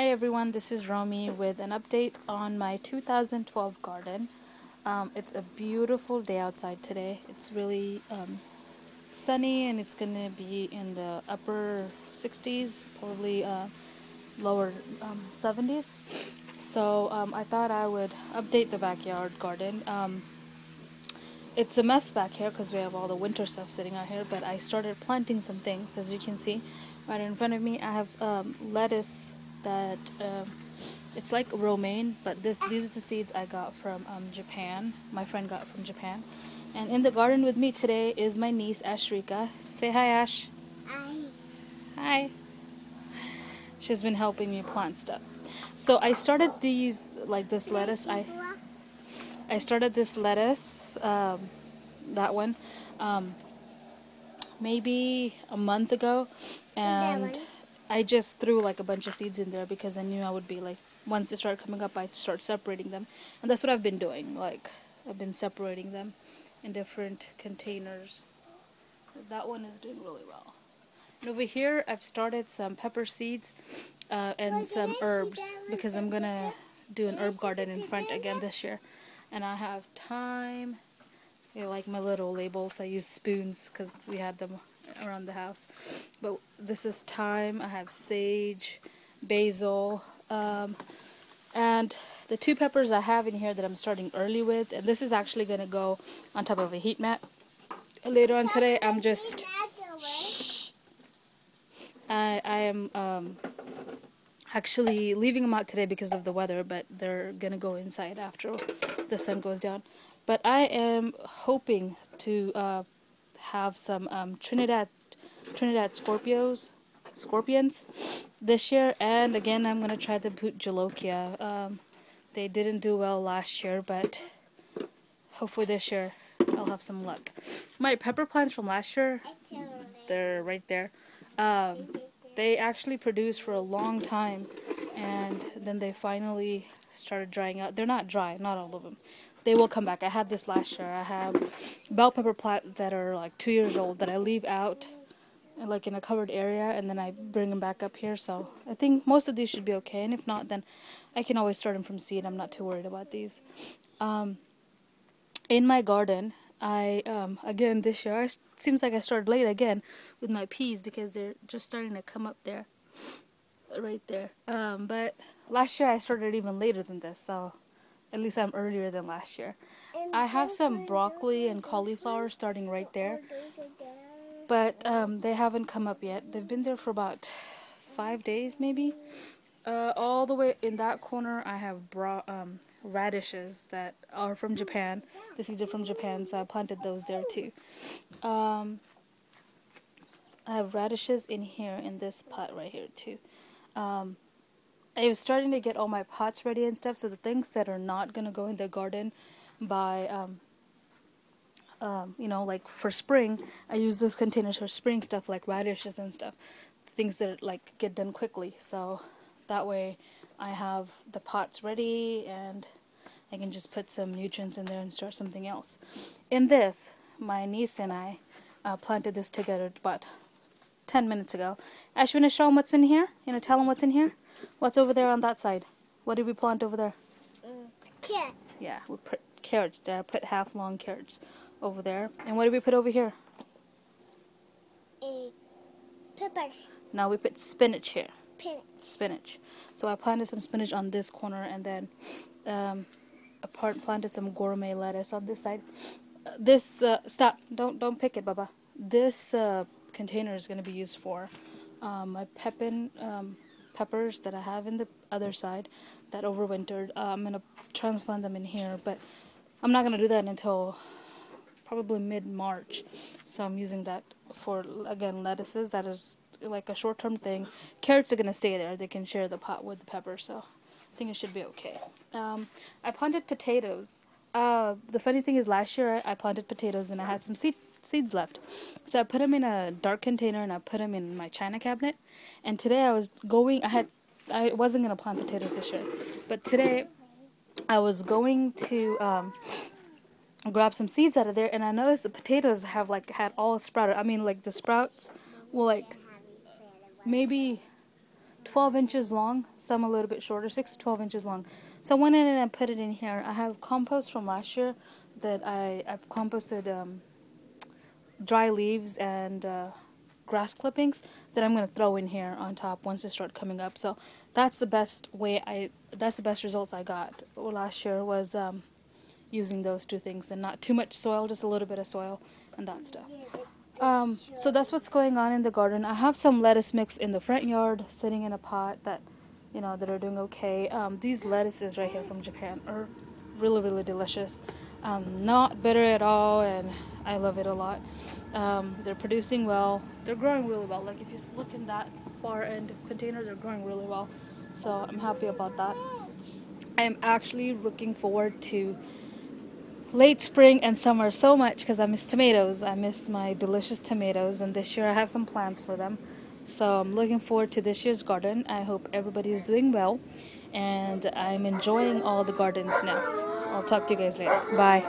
Hi everyone, this is Romi with an update on my 2012 garden. It's a beautiful day outside today. It's really sunny and it's going to be in the upper 60s, probably lower 70s. So I thought I would update the backyard garden. It's a mess back here because we have all the winter stuff sitting out here, but I started planting some things. As you can see right in front of me, I have lettuce that it's like romaine, but these are the seeds I got from Japan. My friend got from Japan. And in the garden with me today is my niece Ashrika. Say hi, Ash. Hi. Hi. She's been helping me plant stuff. So I started these, like this lettuce. I started this lettuce, that one, maybe a month ago, and I just threw like a bunch of seeds in there because I knew I would be like, once they start coming up, I'd start separating them, and that's what I've been doing. Like, I've been separating them in different containers. That one is doing really well. And over here, I've started some pepper seeds and some herbs because I'm gonna do an herb garden in front again this year. And I have thyme, like my little labels. I use spoons because we had them around the house. But this is thyme. I have sage, basil, and the two peppers I have in here that I'm starting early with. And this is actually going to go on top of a heat mat. Later on today, I'm just... I am actually leaving them out today because of the weather, but they're going to go inside after the sun goes down. But I am hoping to have some Trinidad scorpions this year, and again I'm going to try the boot jalokia. They didn't do well last year, but hopefully this year I'll have some luck. My pepper plants from last year, they're right there. They actually produced for a long time, and then they finally started drying out. They're not dry, not all of them. They will come back. I had this last year. I have bell pepper plants that are like 2 years old that I leave out like in a covered area, and then I bring them back up here. So I think most of these should be okay, and if not, then I can always start them from seed. I'm not too worried about these. In my garden, I again this year, it seems like I started late again with my peas because they're just starting to come up there, right there. But last year I started even later than this, so at least I'm earlier than last year. I have some broccoli and cauliflower starting right there, but they haven't come up yet. They've been there for about 5 days maybe. All the way in that corner I have radishes that are from Japan. The seeds are from Japan, so I planted those there too. I have radishes in here in this pot right here too. I was starting to get all my pots ready and stuff, so the things that are not going to go in the garden by, you know, like for spring, I use those containers for spring stuff like radishes and stuff, things that like get done quickly, so that way I have the pots ready and I can just put some nutrients in there and start something else. In this, my niece and I planted this together about 10 minutes ago. Ash, you want to show them what's in here? You want to tell them what's in here? What's over there on that side? What did we plant over there? Carrot. Yeah, we put carrots there. I put half-long carrots over there. And what did we put over here? Peppers. No, we put spinach here. Spinach. So I planted some spinach on this corner, and then planted some gourmet lettuce on this side. Stop! Don't pick it, Baba. This container is going to be used for my peppers that I have in the other side that overwintered. I'm going to transplant them in here, but I'm not going to do that until probably mid-March. So I'm using that for, again, lettuces. That is like a short-term thing. Carrots are going to stay there. They can share the pot with the pepper, so I think it should be okay. I planted potatoes. The funny thing is last year I planted potatoes and I had some seeds left. So I put them in a dark container and I put them in my china cabinet. And today I wasn't going to plant potatoes this year. But today I was going to grab some seeds out of there, and I noticed the potatoes have like had all sprouted. I mean, like the sprouts will like maybe 12 inches long, some a little bit shorter, 6 to 12 inches long. So I went in and put it in here. I have compost from last year that I've composted dry leaves and grass clippings that I'm going to throw in here on top once they start coming up. So that's the best results I got last year was using those two things, and not too much soil, just a little bit of soil and that stuff. So that's what's going on in the garden. I have some lettuce mix in the front yard sitting in a pot that that are doing okay. These lettuces right here from Japan are really, really delicious. Not bitter at all, and I love it a lot. They're producing well. They're growing really well. Like if you look in that far end container, they're growing really well. So I'm happy about that. I am actually looking forward to late spring and summer so much because I miss tomatoes. I miss my delicious tomatoes, and this year I have some plans for them. So I'm looking forward to this year's garden. I hope everybody is doing well, and I'm enjoying all the gardens now. I'll talk to you guys later. Bye.